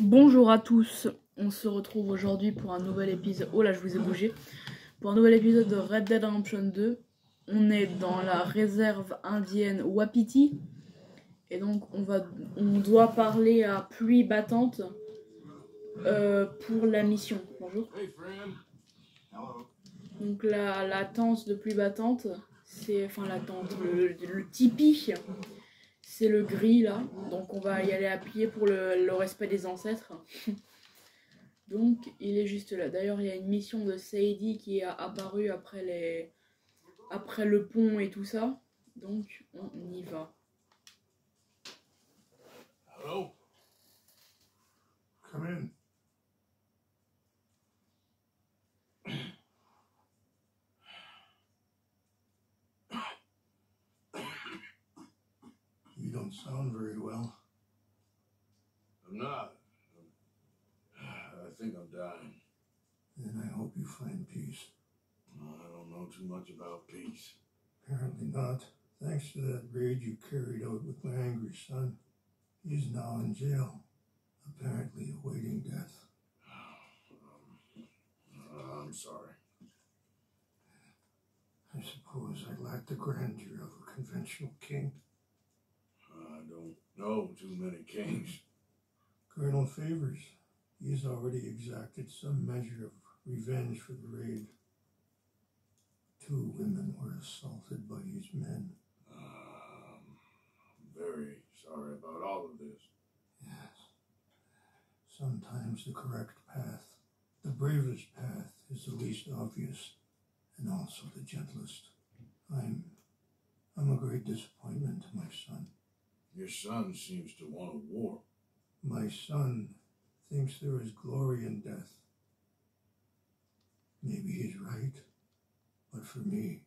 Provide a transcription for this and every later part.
Bonjour à tous, on se retrouve aujourd'hui pour un nouvel épisode. Oh là, je vous ai bougé. Pour un nouvel épisode de Red Dead Redemption 2. On est dans la réserve indienne Wapiti. Et donc on doit parler à pluie battante pour la mission. Bonjour. Donc la tente de pluie battante, c'est enfin la tente, le tipi, c'est le gris là. Donc on va y aller à pied pour le respect des ancêtres. Donc il est juste là. D'ailleurs il y a une mission de Sadie qui est apparue après le pont et tout ça. Donc on y va. Hello? Come in. You don't sound very well. I'm not. I think I'm dying. Then I hope you find peace. I don't know too much about peace. Apparently not. Thanks to that raid you carried out with my angry son. He's now in jail, apparently awaiting death. I'm sorry. I suppose I lack the grandeur of a conventional king. I don't know too many kings. Colonel Favors. He has already exacted some measure of revenge for the raid. 2 women were assaulted by his men. I'm very sorry about all of this. Yes. Sometimes the correct path, the bravest path, is the least obvious and also the gentlest. I'm a great disappointment to my son. Your son seems to want a war. My son thinks there is glory in death. Maybe he's right, but for me,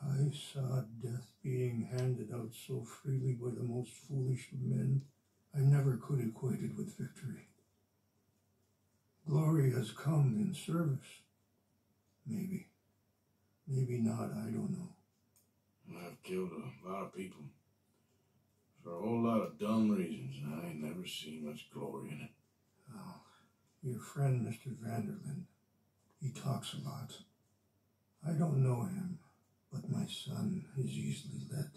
I saw death being handed out so freely by the most foolish of men, I never could equate it with victory. Glory has come in service. Maybe. Maybe not, I don't know. I've killed a lot of people. For a whole lot of dumb reasons, and I ain't never seen much glory in it. Oh, your friend, Mr. Vanderlyn, he talks a lot. I don't know him, but my son is easily led.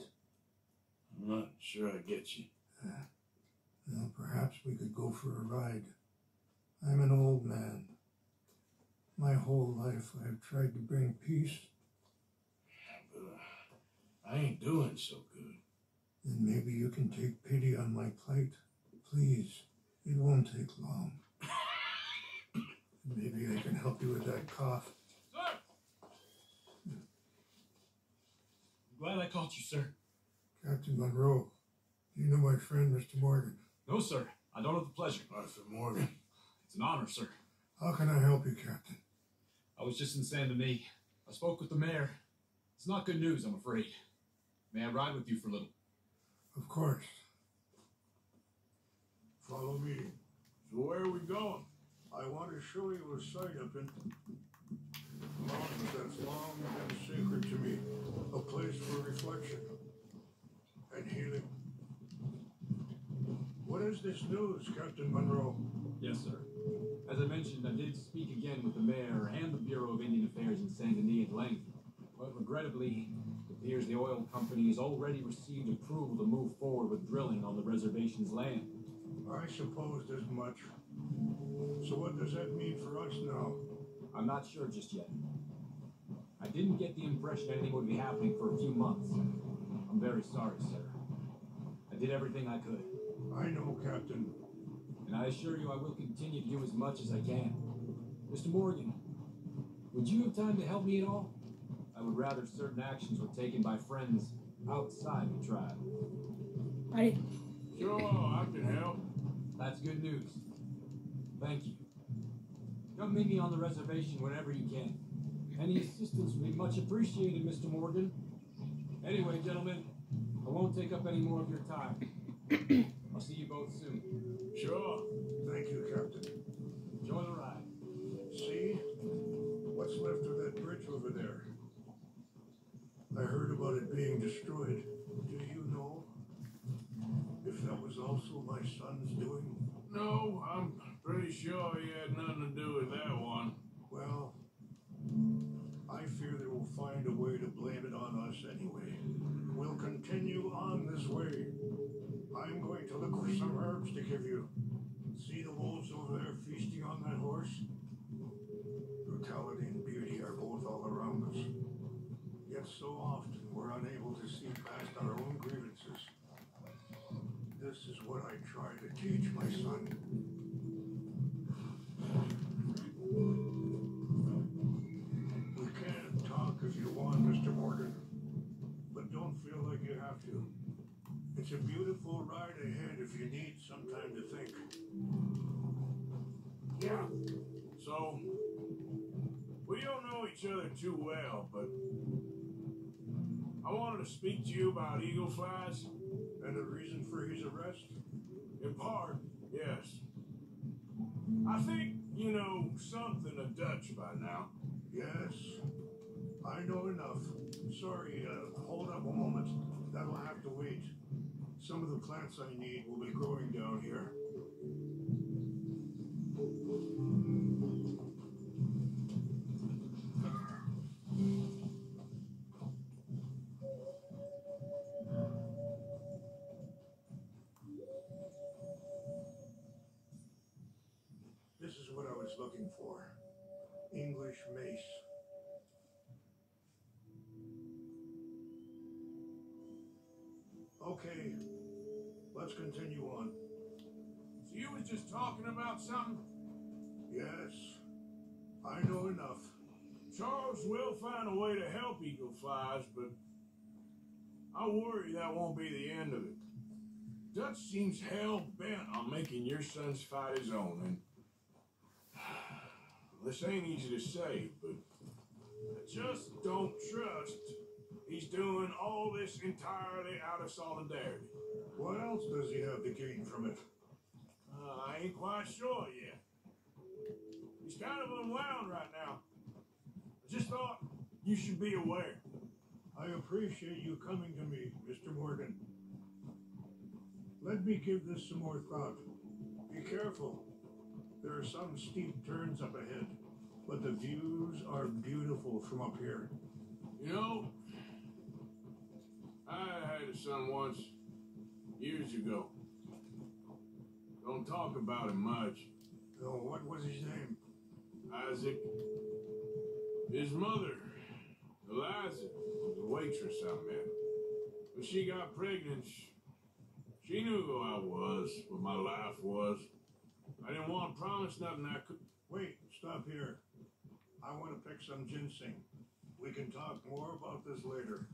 I'm not sure I get you. Well, perhaps we could go for a ride. I'm an old man. My whole life I've tried to bring peace. But I ain't doing so good. Then maybe you can take pity on my plight. Please, it won't take long. Maybe I can help you with that cough. Sir! I'm glad I caught you, sir. Captain Monroe, do you know my friend, Mr. Morgan? No, sir. I don't have the pleasure. Arthur Morgan. It's an honor, sir. How can I help you, Captain? I was just in Saint Denis. I spoke with the mayor. It's not good news, I'm afraid. May I ride with you for a little? Of course. Follow me. So where are we going? I want to show you a site up in the mountains that's long been sacred to me. A place for reflection and healing. What is this news, Captain Monroe? Yes, sir. As I mentioned, I did speak again with the mayor and the Bureau of Indian Affairs in Saint Denis at length. But regrettably, it appears the oil company has already received approval to move forward with drilling on the reservation's land. I supposed as much. So what does that mean for us now? I'm not sure just yet. I didn't get the impression anything would be happening for a few months. I'm very sorry, sir. I did everything I could. I know, Captain. And I assure you I will continue to do as much as I can. Mr. Morgan, would you have time to help me at all? I would rather certain actions were taken by friends outside the tribe. Allez. Sure, I can help. That's good news. Thank you. Come meet me on the reservation whenever you can. Any assistance would be much appreciated, Mr. Morgan. Anyway, gentlemen, I won't take up any more of your time. I'll see you both soon. Sure. Thank you, Captain. Enjoy the ride. See? What's left of that bridge over there? I heard about it being destroyed. Do you know if that was also my son's doing? No, pretty sure he had nothing to do with that one. Well, I fear they will find a way to blame it on us anyway. We'll continue on this way. I'm going to look for some herbs to give you. See the wolves over there feasting on that horse? Brutality and beauty are both all around us. Yet so often we're unable to see past our own grievances. This is what I try to teach my son. We can talk if you want, Mr. Morgan, but don't feel like you have to. It's a beautiful ride ahead if you need some time to think. Yeah. So, we don't know each other too well, but I wanted to speak to you about eagle flies. And the reason for his arrest? In part, yes. I think you know something of Dutch by now. Yes, I know enough. Sorry, hold up a moment. That'll have to wait. Some of the plants I need will be growing down here. This is what I was looking for. English mace. Okay, let's continue on. So you was just talking about something? Yes, I know enough. Charles will find a way to help eagle flies, but I worry that won't be the end of it. Dutch seems hell-bent on making your son's fight his own, and this ain't easy to say, but I just don't trust he's doing all this entirely out of solidarity. What else does he have to gain from it? I ain't quite sure yet. He's kind of unwound right now. I just thought you should be aware. I appreciate you coming to me, Mr. Morgan. Let me give this some more thought. Be careful. There are some steep turns up ahead, but the views are beautiful from up here. You know, I had a son once, years ago. Don't talk about him much. Oh, what was his name? Isaac. His mother, Eliza, was a waitress I met. When she got pregnant, she knew who I was, what my life was. I didn't want to promise nothing I could. Wait, stop here. I want to pick some ginseng. We can talk more about this later.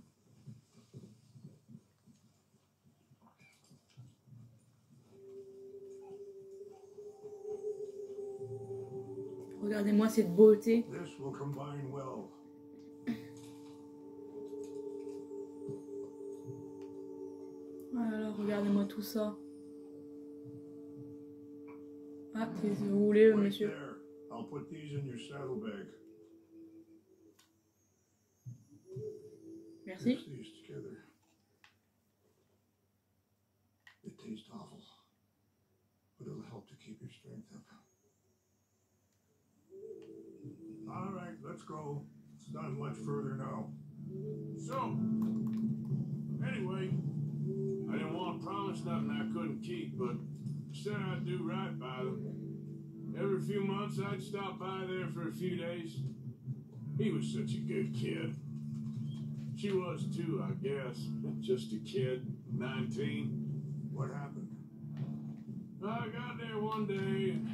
Regardez-moi cette beauté. This will combine well. Voilà, regardez-moi tout ça. Ah, qu'est-ce que vous voulez, Right monsieur? there. I'll put these in your saddlebag. Merci. Mix these together. It tastes awful, but it'll help to keep your strength up. All right, let's go. It's not much further now. So, anyway, I didn't want to promise nothing I couldn't keep, but said I'd do right by them. Every few months I'd stop by there for a few days. He was such a good kid. She was too, I guess. Just a kid, 19. What happened? I got there one day and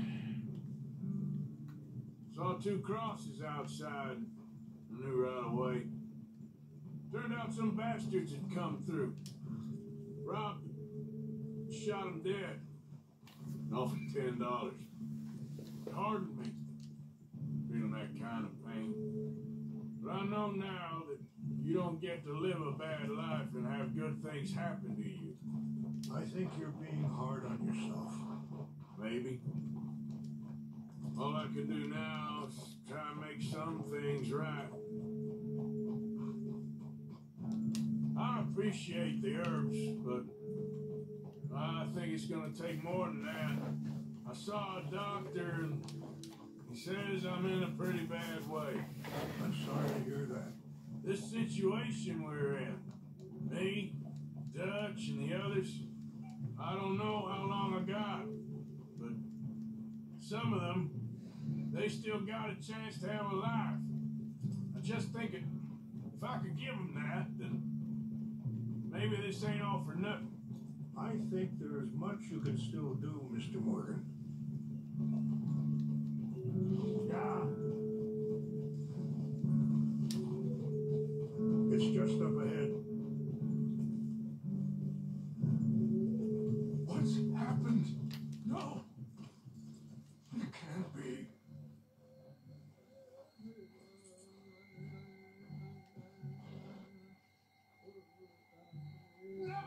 saw two crosses outside. I knew right away. Turned out some bastards had come through. Robbed them, shot them dead. Offered $10. It hardened me, feeling that kind of pain. But I know now that you don't get to live a bad life and have good things happen to you. I think you're being hard on yourself. Maybe. All I can do now is try and make some things right. I appreciate the herbs, but I think it's going to take more than that. I saw a doctor and he says I'm in a pretty bad way. I'm sorry to hear that. This situation we're in, me, Dutch, and the others, I don't know how long I got, but some of them, they still got a chance to have a life. I just think if I could give them that, then maybe this ain't all for nothing. I think there is much you can still do, Mr. Morgan. Yeah. It's just up ahead. What's happened? No. It can't be. No!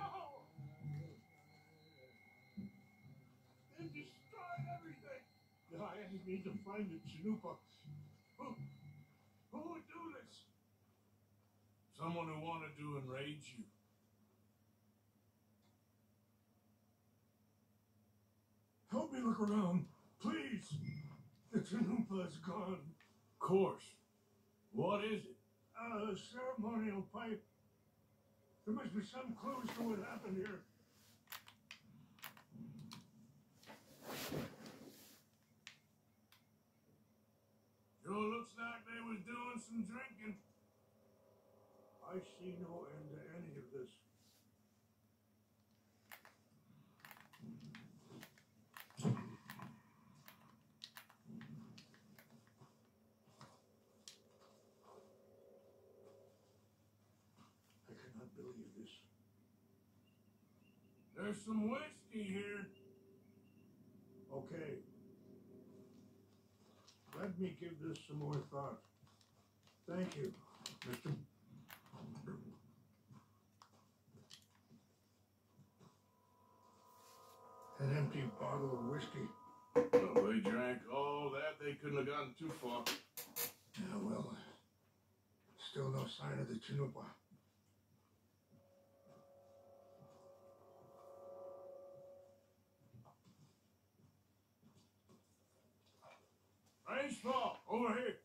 They destroyed everything! I need to find the Chanupa. Who would do this? Someone who wanted to enrage you. Help me look around, please. The Chanupa is gone. Of course. What is it? A ceremonial pipe. There must be some clues to what happened here. Sure looks like they was doing some drinking. I see no end to any of this. I cannot believe this. There's some whiskey here. Okay. Let me give this some more thought. Thank you, Mr. An empty bottle of whiskey. Well, they drank all that. They couldn't have gotten too far. Yeah, well, still no sign of the Chanupa. Baseball, over here.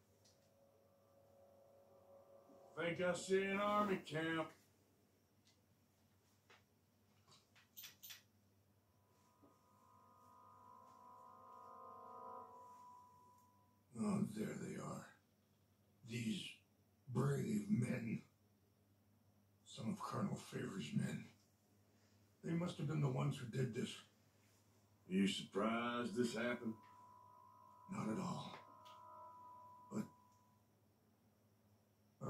Think I see an army camp. Oh, there they are. These brave men. Some of Colonel Favor's men. They must have been the ones who did this. Are you surprised this happened? Not at all. But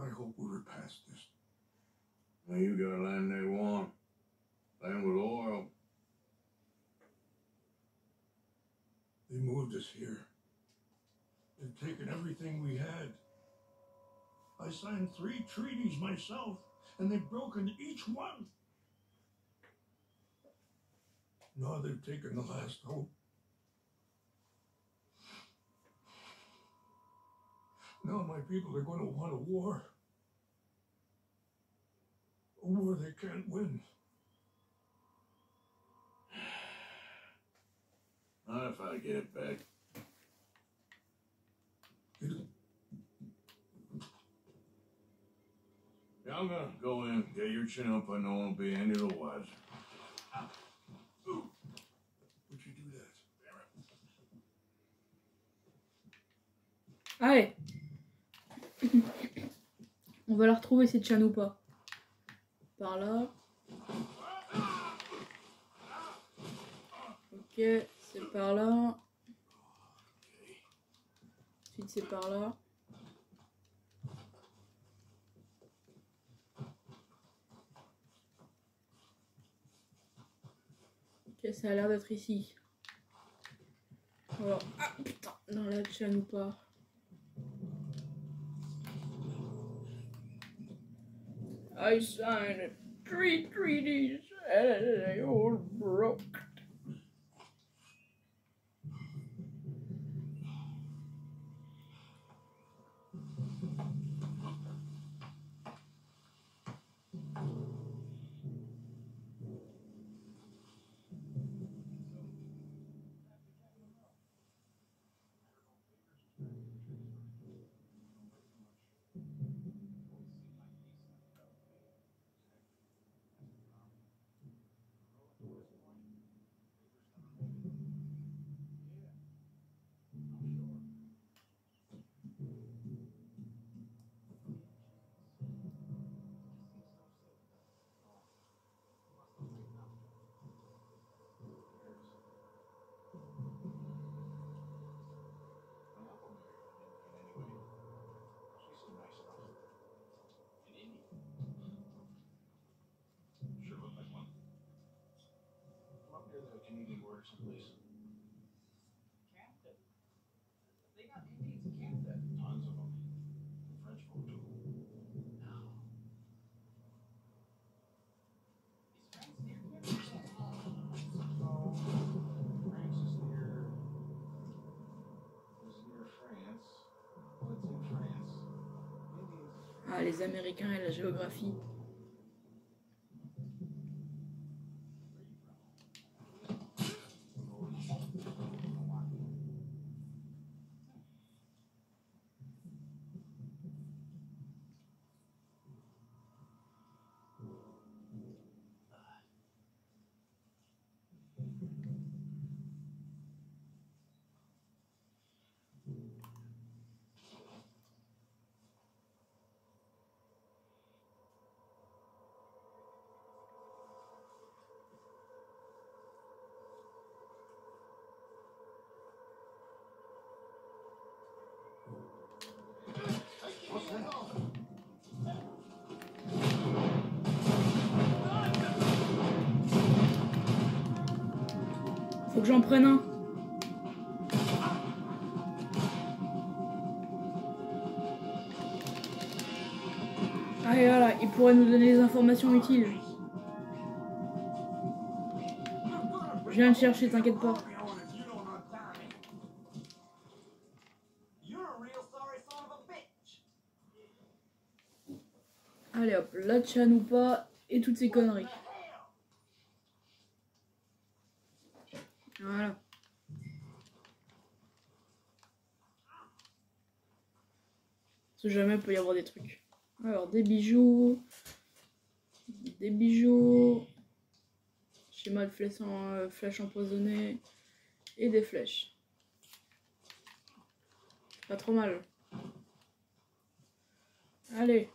I hope we were past this. Now you got land they want. Land with oil. They moved us here. They've taken everything we had. I signed 3 treaties myself, and they've broken each one. Now they've taken the last hope. Now my people are going to want a war. A war they can't win. Not if I get it back. Yeah, I'm gonna go in, get your chin up. I know I won't be any the wiser. Would you do that? Allez. On va la retrouver cette Chanupa. Par là. Ok, c'est par là. Ensuite c'est par là. Ok, ça a l'air d'être ici. Alors, ah putain, dans la Chanupa. I signed 3 treaties and they all broke. Canadian word someplace? Captain. They got Indians in Canada. Tons of them. French folk too. No. Is France near Canada? No. France is near. Is near France. Well, it's in France. Indians. Ah, les Américains et la géographie. Faut que j'en prenne un. Ah et voilà, il pourrait nous donner des informations utiles. Je viens de chercher, t'inquiète pas. Allez hop, la Chanoupa et toutes ces conneries. Voilà. Si jamais il peut y avoir des trucs. Alors des bijoux. Des bijoux. Schéma de flèche empoisonnée. Et des flèches. Pas trop mal. Allez.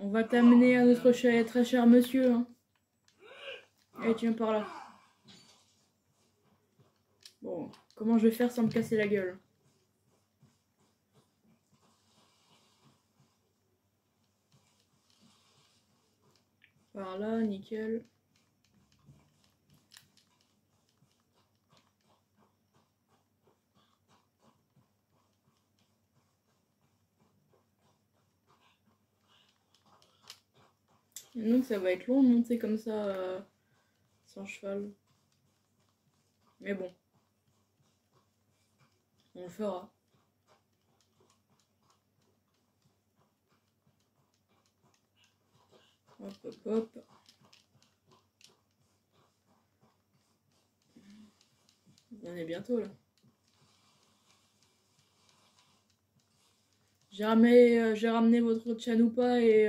On va t'amener à notre très cher monsieur. Hein. Allez, tu viens par là. Bon, comment je vais faire sans me casser la gueule? Par là, nickel. Et donc ça va être long de monter comme ça sans cheval. Mais bon. On le fera. Hop, hop, hop. On est bientôt là. J'ai ramené votre Chanoupa et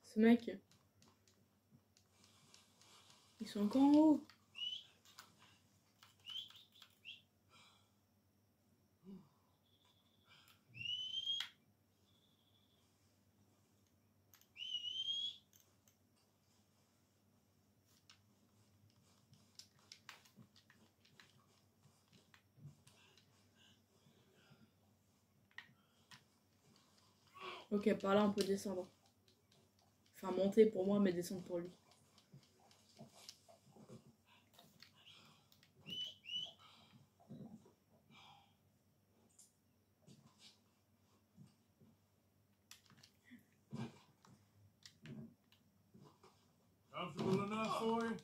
ce mec. Ils sont encore en haut. Ok, par là on peut descendre. Enfin monter pour moi, mais descendre pour lui. Comfortable enough for you?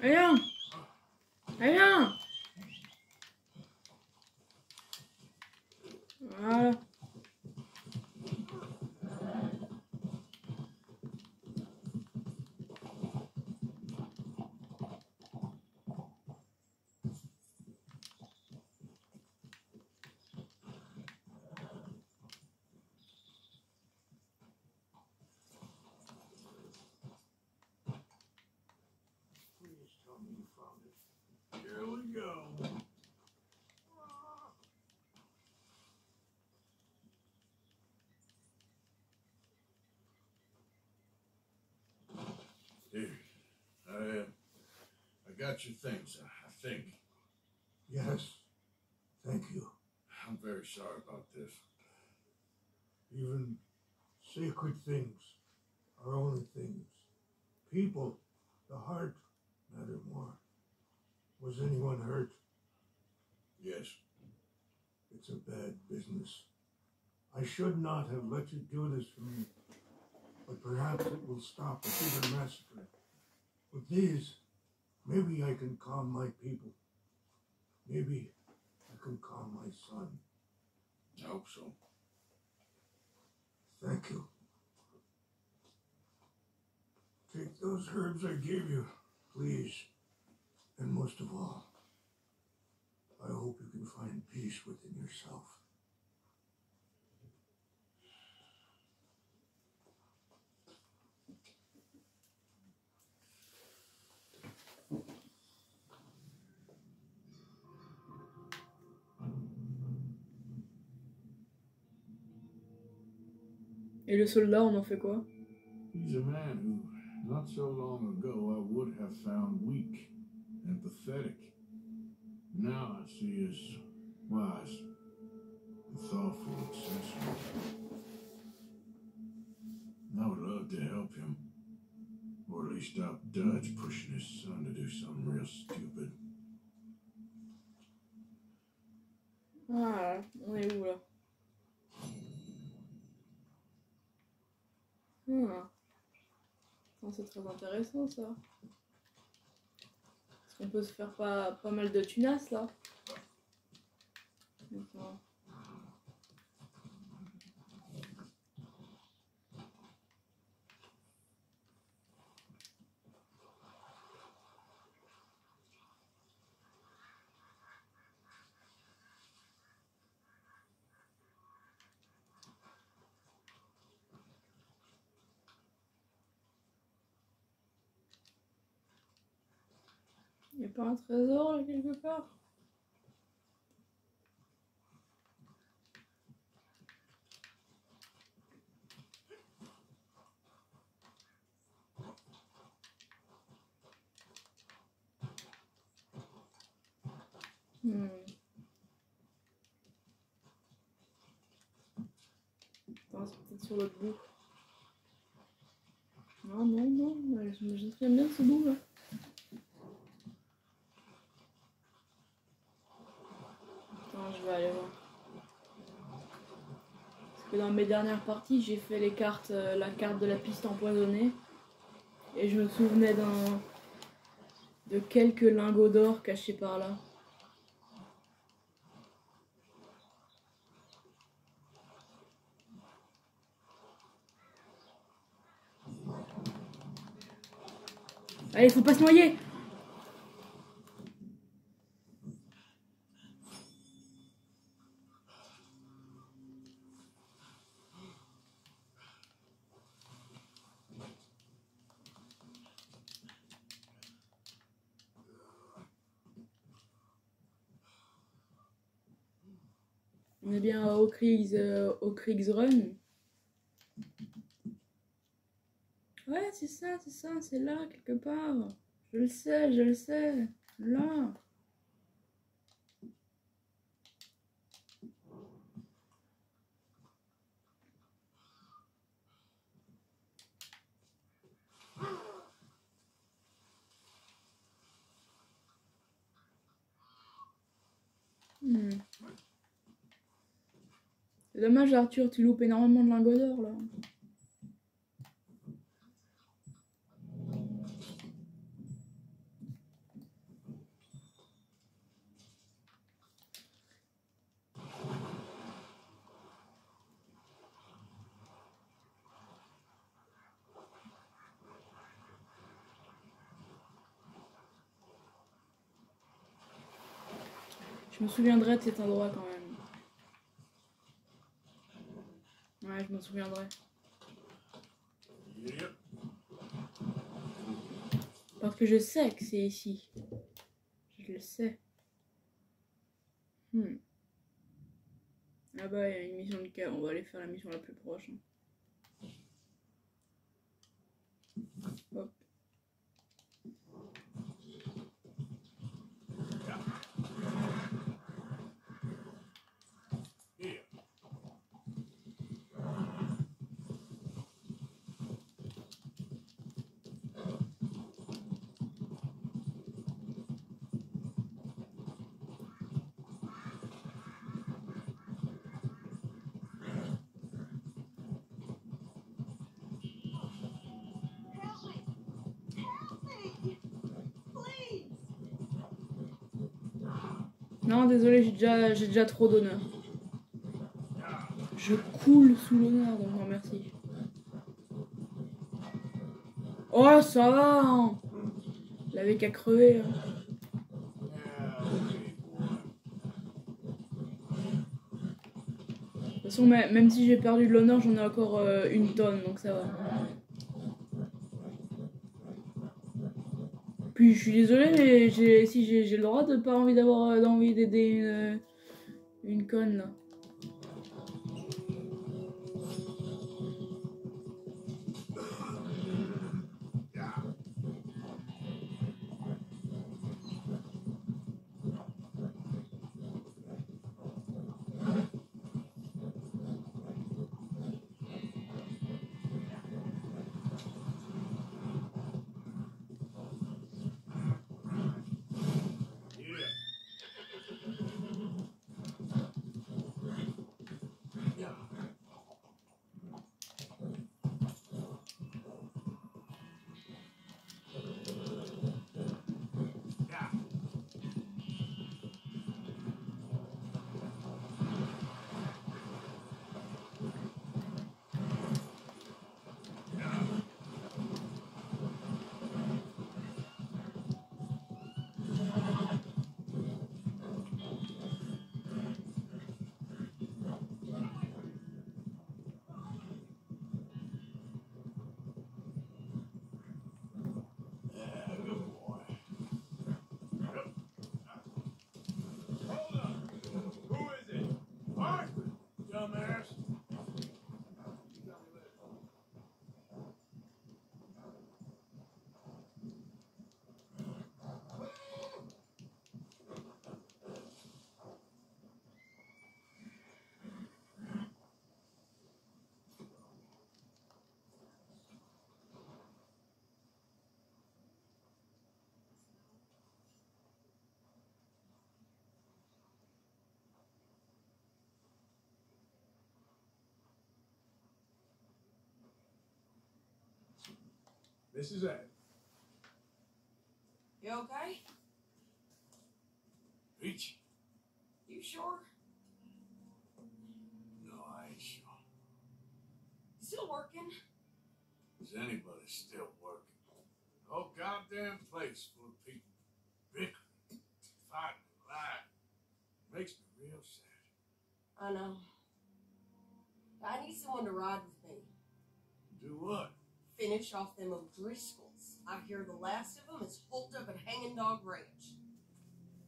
Viens! Viens! Voilà. Please tell me you found it. Here we go. Here, I got your things, I think. Yes. Thank you. I'm very sorry about this. Even sacred things are only things. People, the heart, matter more. Was anyone hurt? Yes. It's a bad business. I should not have let you do this for me, but perhaps it will stop a bigger massacre. With these, maybe I can calm my people. Maybe I can calm my son. I hope so. Thank you. Take those herbs I gave you, please. And most of all, I hope you can find peace within yourself. Et le soldat, on en fait quoi? He's a man who, not so long ago, I would have found weak and pathetic. Now I see as wise and thoughtful and sensible. I would love to help him, or at least stop Dutch pushing his son to do something real stupid. Ah, on est où là? Ah. C'est très intéressant ça. Est-ce qu'on peut se faire pas mal de tunas là? Enfin. Y a pas un trésor là quelque part? Attends, c'est peut-être sur l'autre bout. Non, non, non, je me souviens bien de ce bout là. Attends, je vais aller voir. Parce que dans mes dernières parties, j'ai fait les cartes, la carte de la piste empoisonnée. Et je me souvenais de quelques lingots d'or cachés par là. Allez, faut pas se noyer! On est bien au Kriegsrun. Ouais, c'est ça, c'est là, quelque part. Je le sais. Là. C'est dommage, Arthur, tu loupes énormément de lingots d'or, là. Je me souviendrai de cet endroit quand même. Ouais, je m'en souviendrai. Yep. Parce que je sais que c'est ici. Je le sais. Ah bah, il y a une mission de cas. On va aller faire la mission la plus proche. Hop. Non, désolé, j'ai déjà trop d'honneur. Je coule sous l'honneur, donc non merci. Oh, ça va hein. Il avait qu'à crever. Hein. De toute façon, même si j'ai perdu de l'honneur, j'en ai encore une tonne, donc ça va. Puis je suis désolée, mais j'ai le droit de pas envie d'avoir d'envie d'aider une conne là. This is Ed. You okay? Peach? You sure? No, I ain't sure. Still working? Is anybody still working? The whole goddamn place full of people bickering, fighting, lying. Makes me real sad. I know. I need someone to ride with me. Do what? Finish off them O'Driscolls. I hear the last of them is holed up at Hanging Dog Ranch.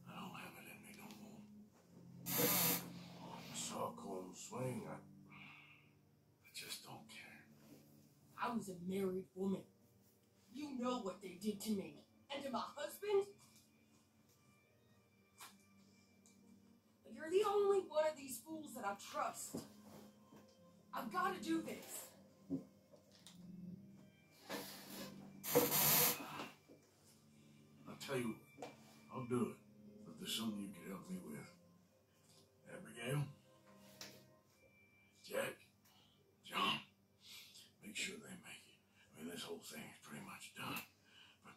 I don't have it in me no more. I saw Colm swing. I just don't care. I was a married woman. You know what they did to me. And to my husband? But you're the only one of these fools that I trust. I've got to do this. I'll tell you what, I'll do it. But there's something you can help me with. Abigail? Jack? John? Make sure they make it. I mean, this whole thing is pretty much done. But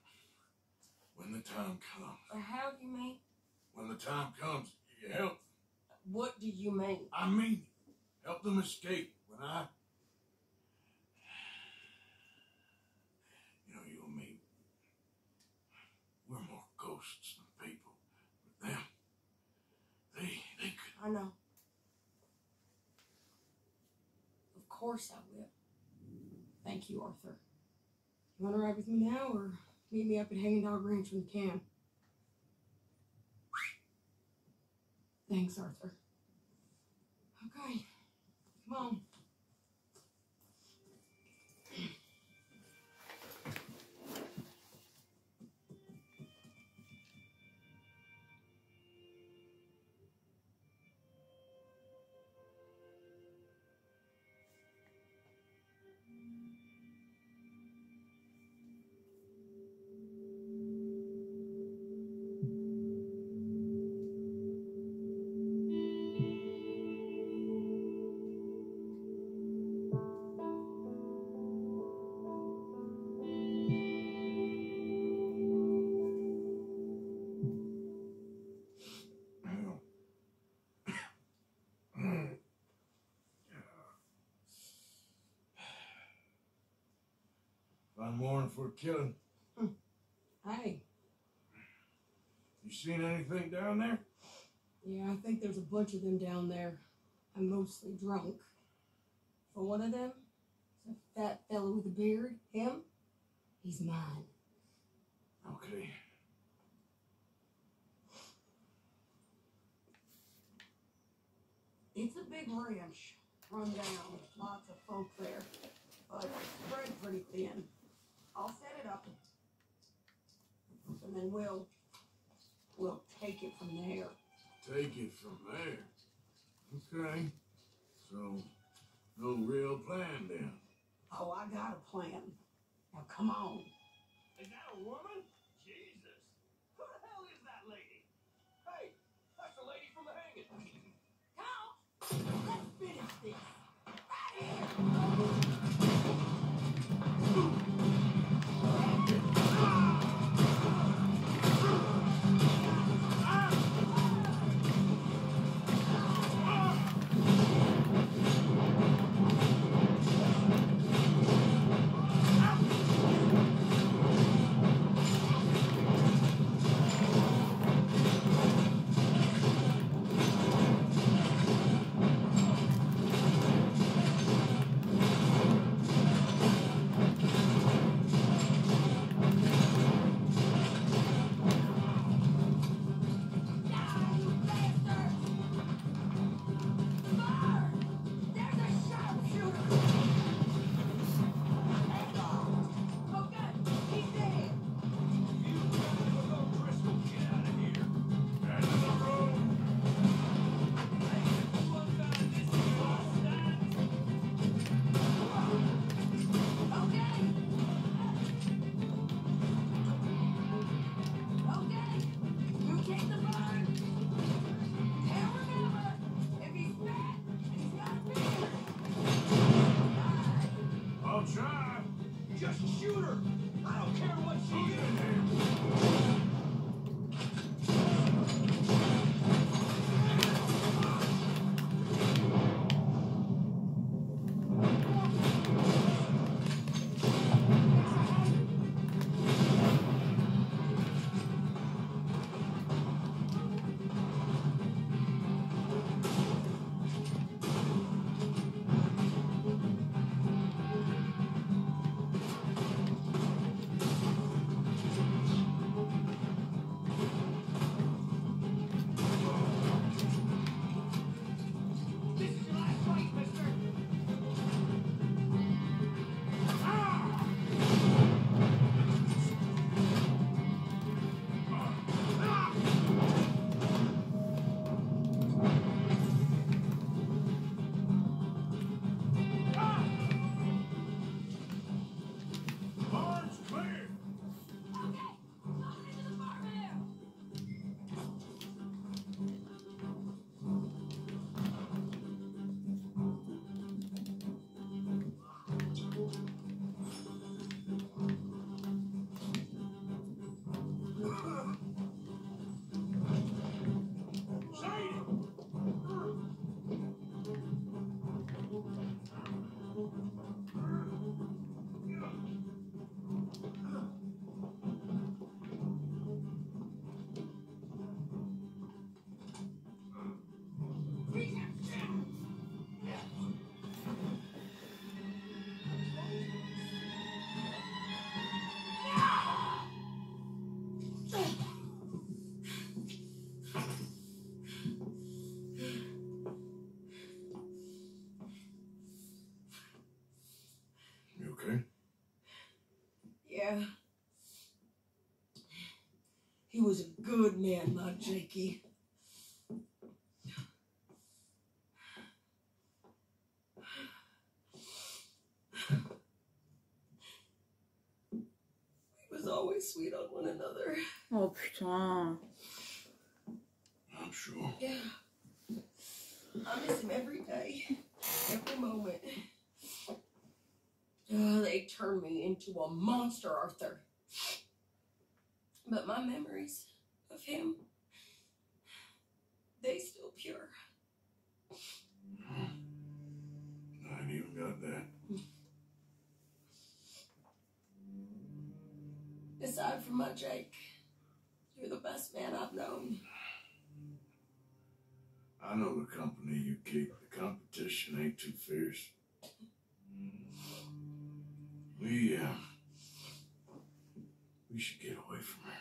when the time comes... How do you mean? When the time comes, you help. What do you mean? I mean it. Help them escape. When I... You know, you and me, we're more ghosts than people. But them, they could... I know. Of course I will. Thank you, Arthur. You want to ride with me now, or meet me up at Hanging Dog Ranch when you can? Thanks, Arthur. Okay, come on. for killing. Hey, You seen anything down there? yeah, I think there's a bunch of them down there. I'm mostly drunk. For one of them, it's a fat fellow with a beard. Him, he's mine. Okay. It's a big ranch, run down, lots of folk there, but spread pretty thin. I'll set it up, and then we'll take it from there. Take it from there. Okay. So, no real plan then. Oh, I got a plan. Now come on. Is that a woman? Jesus. Who the hell is that lady? Hey, that's the lady from the hanging. Come, let's finish this. Right here. Yeah. He was a good man, not Jakey. We was always sweet on one another. Oh putain. I'm sure. Yeah. I miss him every day, every moment. They turned me into a monster, Arthur. But my memories of him, they still pure. I ain't even got that. Aside from my Jake, you're the best man I've known. I know the company you keep. The competition ain't too fierce. We should get away from her.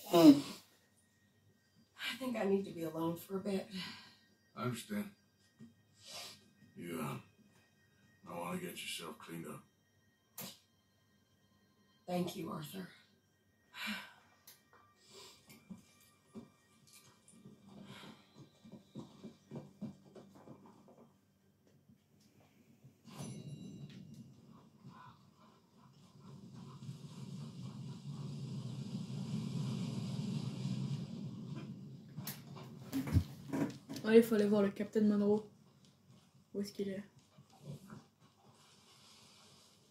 I think I need to be alone for a bit. I understand. You, I want to get yourself cleaned up. Thank you, Arthur. Ouais, il faut aller voir le Captain Monroe. Où est-ce qu'il est,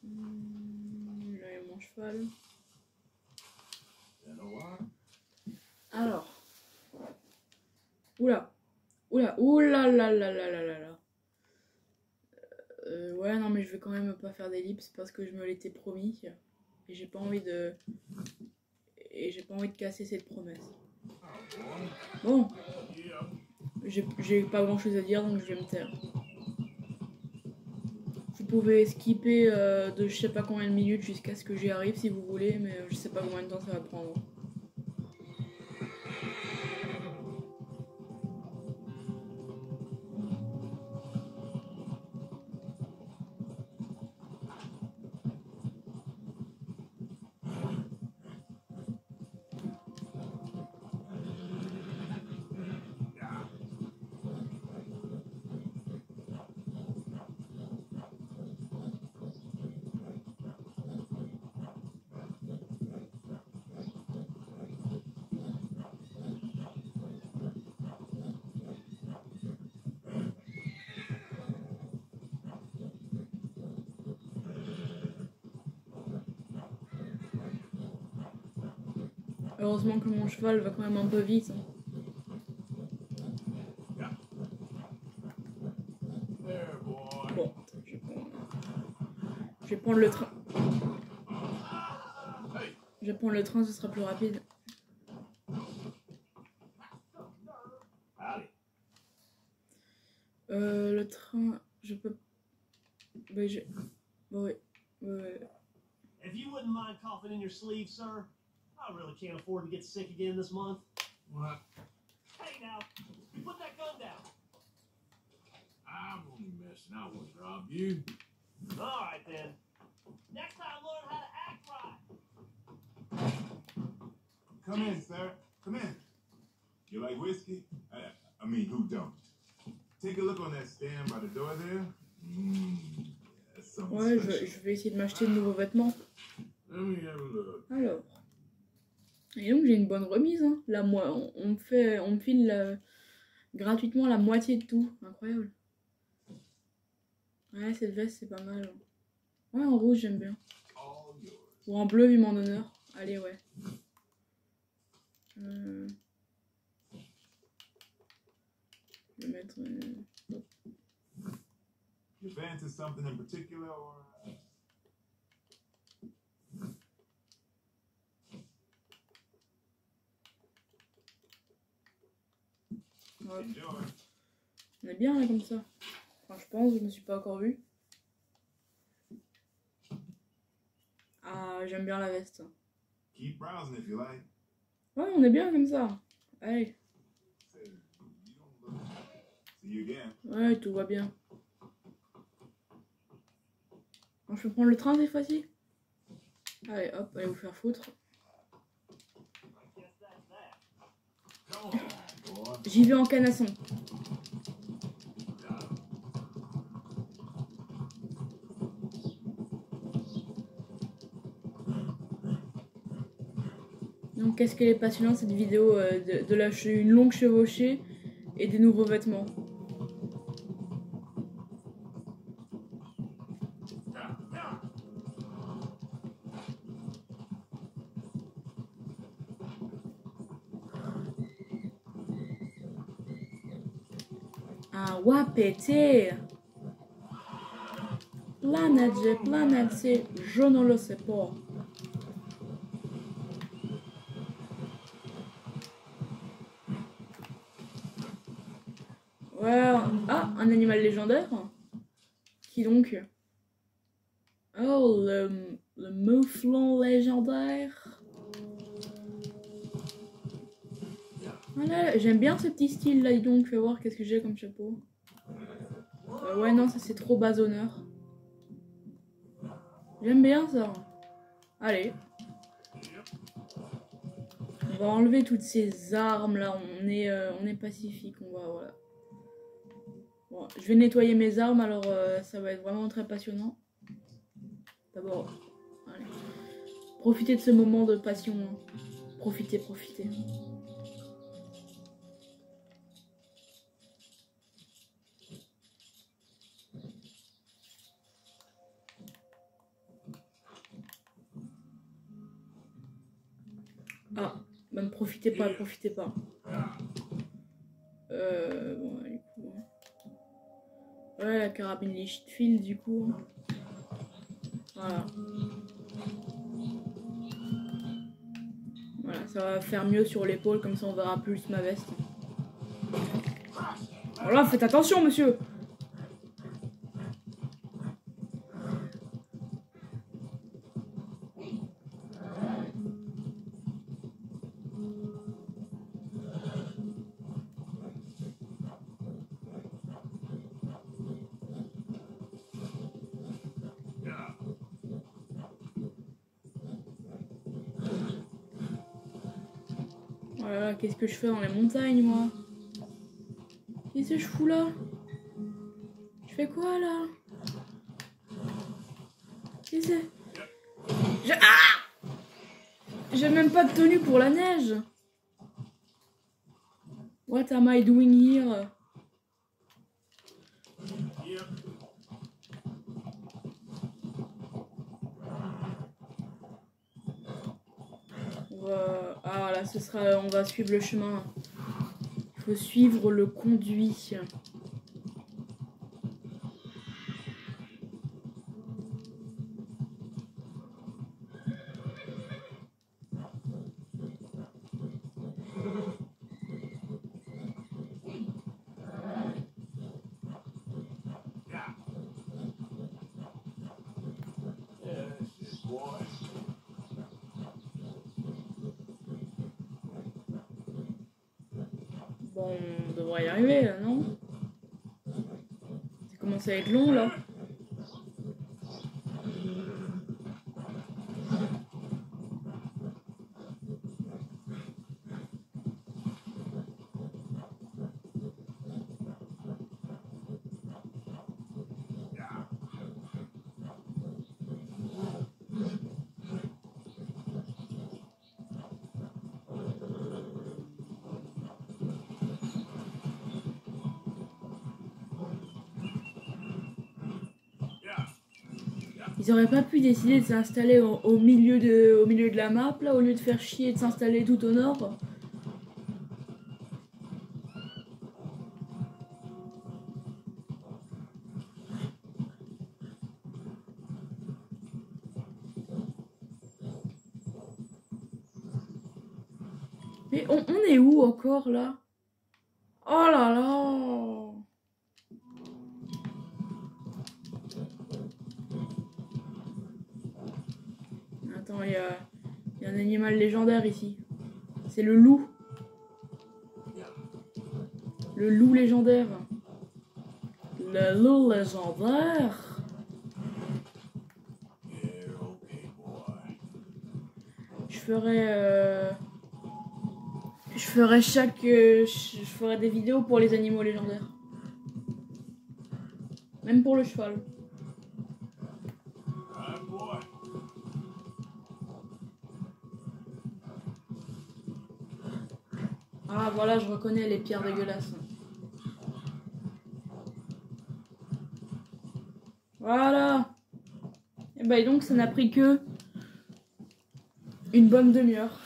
Là, il y a mon cheval. Alors. Oula. Oula là là là là là là. Ouais, non, mais je vais quand même pas faire d'ellipse parce que je me l'étais promis. Et j'ai pas envie de... Et j'ai pas envie de casser cette promesse. Bon. J'ai pas grand chose à dire, donc je vais me taire. Vous pouvez skipper de je sais pas combien de minutes jusqu'à ce que j'y arrive si vous voulez, mais je sais pas combien de temps ça va prendre. Heureusement que mon cheval va quand même un peu vite. Hein. Bon, je vais prendre le train. Je vais prendre le train, ce sera plus rapide. Le train, je peux... Oui, je... Ouais. If you wouldn't mind coughing in your sleeve, sir, I really can't afford to get sick again this month. What? Hey now, you put that gun down. I'm only messing. I wouldn't rob you. All right then. Next time, learn how to act right. Come in, sir. Come in. You like whiskey? I mean, who don't? Take a look on that stand by the door there. Ouais, je vais essayer de m'acheter de nouveaux vêtements. Let me have a look. Alors. Et donc j'ai une bonne remise. Hein. On me file gratuitement la moitié de tout. Incroyable. Ouais, cette veste c'est pas mal. Ouais, en rouge j'aime bien. Ou en bleu vu mon honneur. Allez, ouais. Je vais mettre... You fancy something in particular or? Ouais. On est bien là comme ça. Enfin, je pense, je me suis pas encore vue. Ah, j'aime bien la veste. Keep browsing if you like. Ouais, on est bien comme ça. Allez. See you again. Ouais, tout va bien. Bon, je peux prendre le train cette fois-ci? Allez, hop, allez vous faire foutre. J'y vais en canasson. Donc qu'est-ce qu'elle est passionnante cette vidéo de lâcher une longue chevauchée et des nouveaux vêtements. Un wapete. Planète G, planète C, je ne le sais pas. Ouais, ah, un animal légendaire. Qui donc? Oh, le mouflon légendaire. Voilà, j'aime bien ce petit style là, donc fais voir qu'est-ce que j'ai comme chapeau. Ouais, non, ça c'est trop bas honneur. J'aime bien ça. Allez. On va enlever toutes ces armes là, on est pacifique, on va, voilà. Bon, je vais nettoyer mes armes, alors ça va être vraiment très passionnant. D'abord, allez. Profitez de ce moment de passion. Hein. Profitez, profitez. Ah, même profitez pas, profitez pas. Bon, du coup. Ouais, la carabine Lichtfield, du coup. Voilà. Voilà, ça va faire mieux sur l'épaule, comme ça on verra plus ma veste. Voilà, faites attention, monsieur! Voilà, qu'est-ce que je fais dans les montagnes, moi? Qu'est-ce que je fous là? Je fais quoi là? Qu'est-ce que c'est? Ah! J'ai même pas de tenue pour la neige. What am I doing here? Ah là, ce sera, on va suivre le chemin. Il faut suivre le conduit. Bon, on devrait y arriver là, non? Ça commence à être long là. Ils auraient pas pu décider de s'installer au milieu de la map là, au lieu de faire chier et de s'installer tout au nord. Mais on est où encore là? Oh là là! Attends, il y a un animal légendaire ici. C'est le loup. Le loup légendaire. Le loup légendaire. Je ferai des vidéos pour les animaux légendaires. Même pour le cheval. Ah voilà, je reconnais les pierres dégueulasses. Voilà. Et bah donc ça n'a pris que une bonne demi-heure.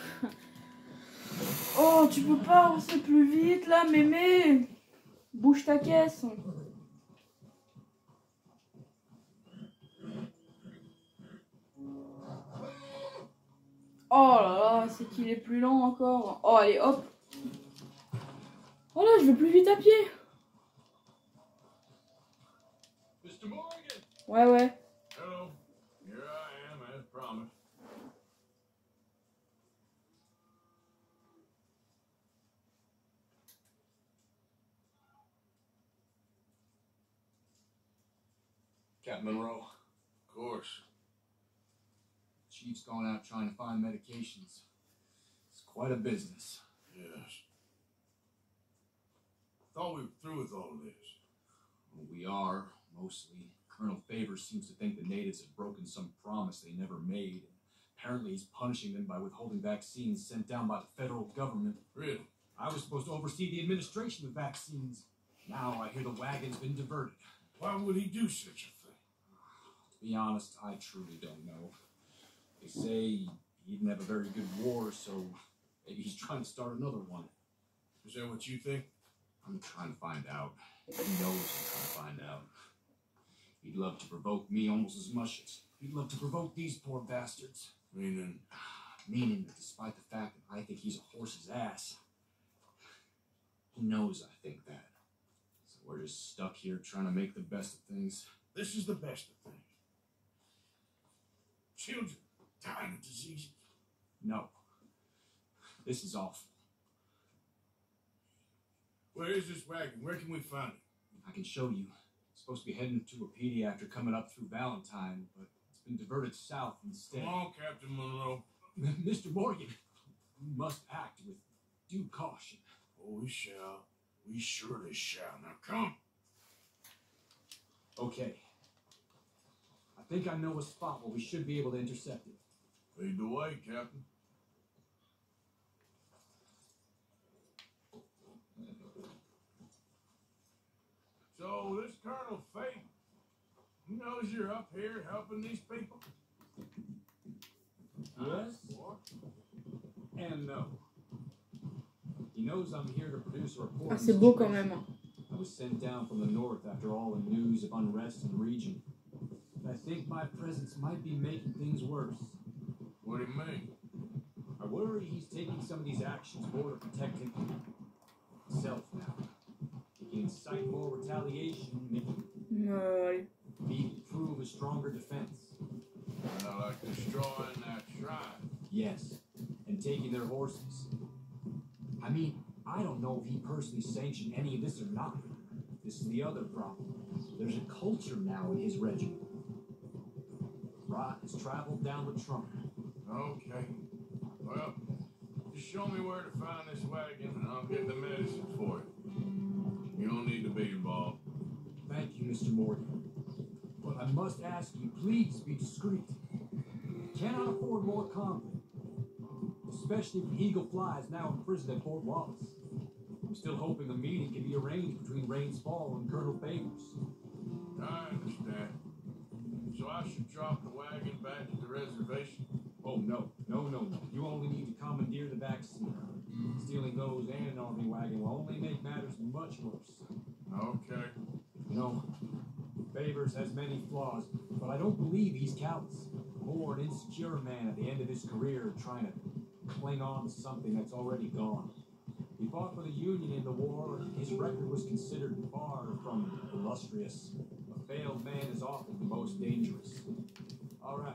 Oh, tu peux pas avancer plus vite là, mémé. Bouge ta caisse. Oh là là, c'est qu'il est plus lent encore. Oh, allez, hop. Oh là, je vais plus vite à pied. Mr. Morgan! Ouais, ouais. Hello. Here I am, as promised. Captain Monroe, Of course. Chief's gone out trying to find medications. It's quite a business. Yes. Thought we were through with all of this. Well, we are, mostly. Colonel Favors seems to think the natives have broken some promise they never made. Apparently he's punishing them by withholding vaccines sent down by the federal government. Really? I was supposed to oversee the administration of vaccines. Now I hear the wagon's been diverted. Why would he do such a thing? To be honest, I truly don't know. They say he didn't have a very good war, so maybe he's trying to start another one. Is that what you think? I'm trying to find out. He knows I'm trying to find out. He'd love to provoke me almost as much as he'd love to provoke these poor bastards. Meaning, Meaning that despite the fact that I think he's a horse's ass, he knows I think that. So we're just stuck here trying to make the best of things. this is the best of things. Children dying of diseases. No. This is awful. Where is this wagon? Where can we find it? I can show you. It's supposed to be heading to a pediatric coming up through Valentine, but it's been diverted south instead. Come on, Captain Monroe. Mr. Morgan, we must act with due caution. Oh, we shall. We surely shall. Now come. Okay. I think I know a spot where we should be able to intercept it. Lead the way, Captain. So, this Colonel Fate, he knows you're up here helping these people? Yes and no. He knows I'm here to produce a report. Ah, c'est beau quand même. I was sent down from the north after all the news of unrest in the region. And I think my presence might be making things worse. What do you mean? I worry he's taking some of these actions more to protect himself now. He can incite more retaliation, Ouais. maybe prove a stronger defense. Like destroying that shrine. Yes, and taking their horses. I mean, I don't know if he personally sanctioned any of this or not. This is the other problem. There's a culture now in his regiment. Rot has traveled down the trunk. Okay. Well, just show me where to find this wagon and I'll get the medicine for it. You don't need to be involved. Thank you, Mr. Morgan. But I must ask you, please be discreet. Cannot afford more conflict. Especially when Eagle Fly is now in prison at Fort Wallace. I'm still hoping a meeting can be arranged between Rains Fall and Colonel Favors. I understand. So I should drop the wagon back at the reservation? Oh, no. You only need to commandeer the vaccine. Stealing those and an army wagon will only make matters much worse. Okay. You know, Favors has many flaws, but I don't believe he's callous. More an insecure man at the end of his career trying to cling on to something that's already gone. He fought for the Union in the war, and his record was considered far from illustrious. A failed man is often the most dangerous. All right,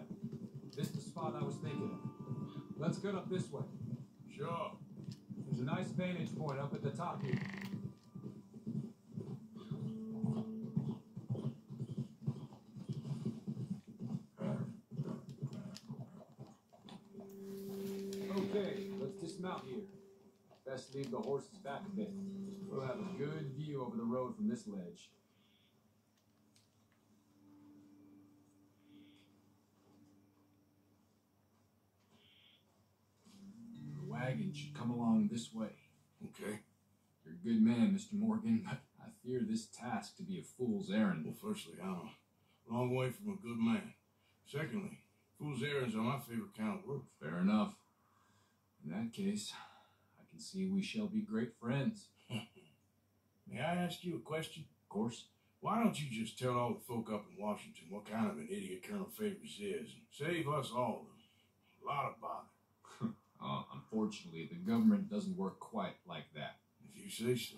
this is the spot I was thinking of. Let's get up this way. Sure. There's a nice vantage point up at the top here. Okay, let's dismount here. Best leave the horses back a bit. We'll have a good view over the road from this ledge. The wagon should come along this way. Okay. You're a good man, Mr. Morgan, but I fear this task to be a fool's errand. Well, firstly, I'm a long way from a good man. Secondly, fool's errands are my favorite kind of work. Fair enough. In that case, I can see we shall be great friends. May I ask you a question? Of course. Why don't you just tell all the folk up in Washington what kind of an idiot Colonel Favors is and save us all a lot of bother? Unfortunately, the government doesn't work quite like that. If you say so.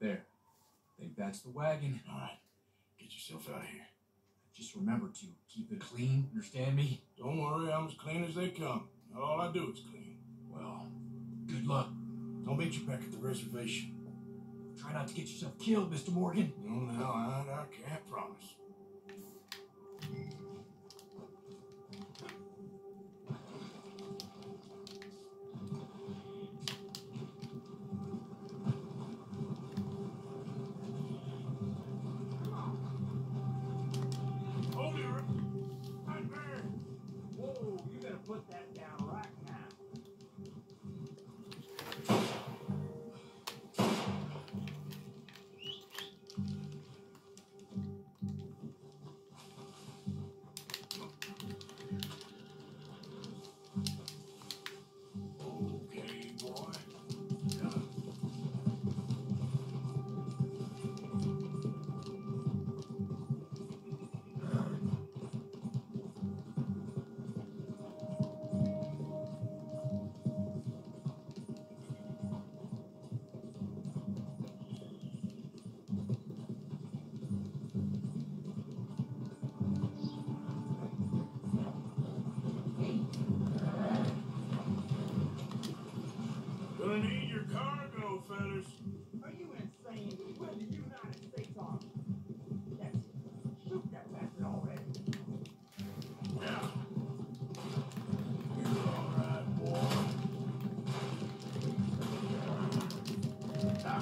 There. I think that's the wagon. All right, get yourself out of here. Just remember to keep it clean, understand me? Don't worry, I'm as clean as they come. All I do is clean. Well, good luck. I'll meet you back at the reservation. Try not to get yourself killed, Mr. Morgan. No, I can't promise. Hold your... Right there. Whoa, you better put that down right now. Okay, boy. Gonna need your cargo, fellas. Are you insane? We're in the United States Army. Yes. Shoot that bastard already. Yeah. You're all right, boy. Ah.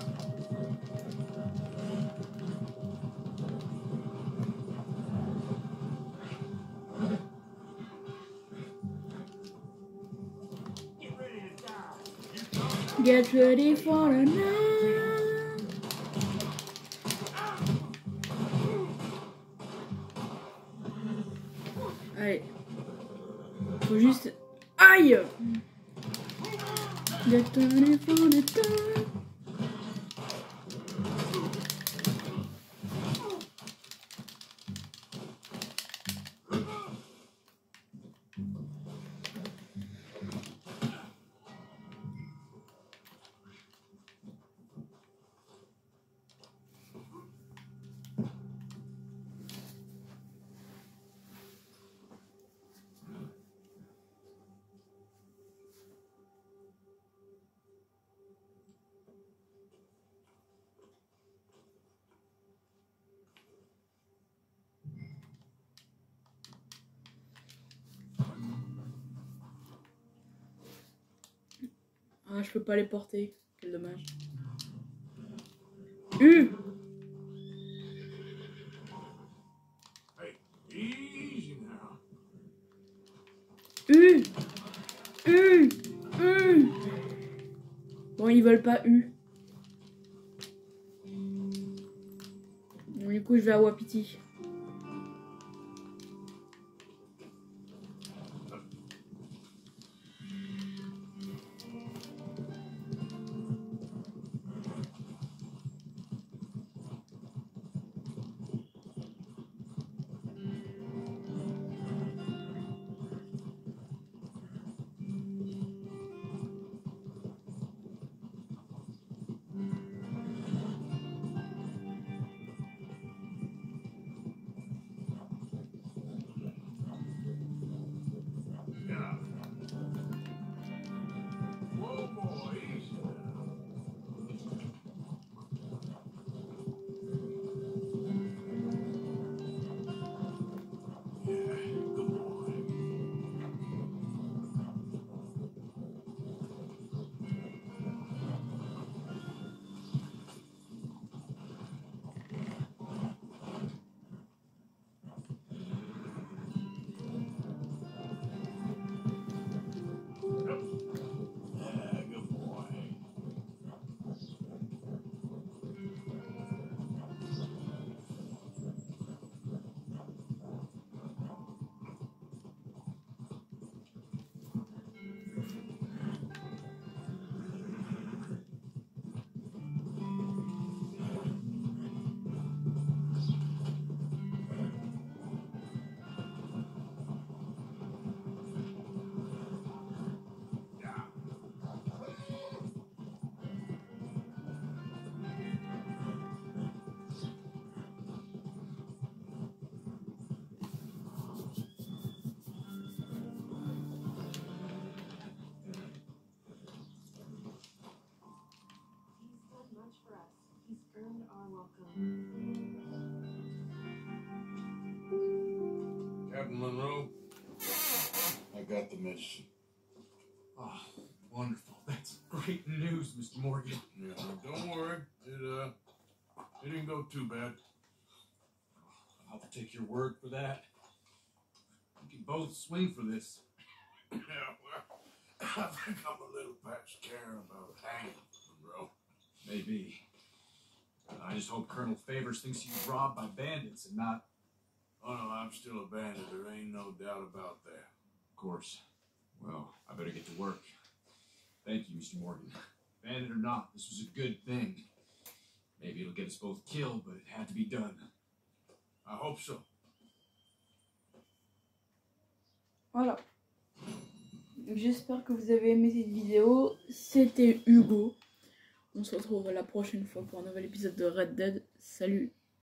Get ready to die. Get ready for a night. Allez. Faut juste... Aïe! Get ready for the night. Ah, je peux pas les porter. Quel dommage. Hey, easy now. Bon, ils veulent pas U. Donc, du coup, je vais à Wapiti. for us. He's earned our welcome. Captain Monroe, I got the message. Oh, wonderful. That's great news, Mr. Morgan. Yeah, don't worry. It didn't go too bad. I'll have to take your word for that. We can both swing for this. Yeah, well, I think I'm a little past caring about hanging, Monroe. Maybe. I just hope Colonel Favors thinks you were robbed by bandits and not... Oh, no, I'm still a bandit. There ain't no doubt about that. Of course. Well, I better get to work. Thank you, Mr. Morgan. Bandit or not, this was a good thing. Maybe it'll get us both killed, but it had to be done. I hope so. Voilà. J'espère que vous avez aimé cette vidéo. C'était Hugo. On se retrouve la prochaine fois pour un nouvel épisode de Red Dead. Salut!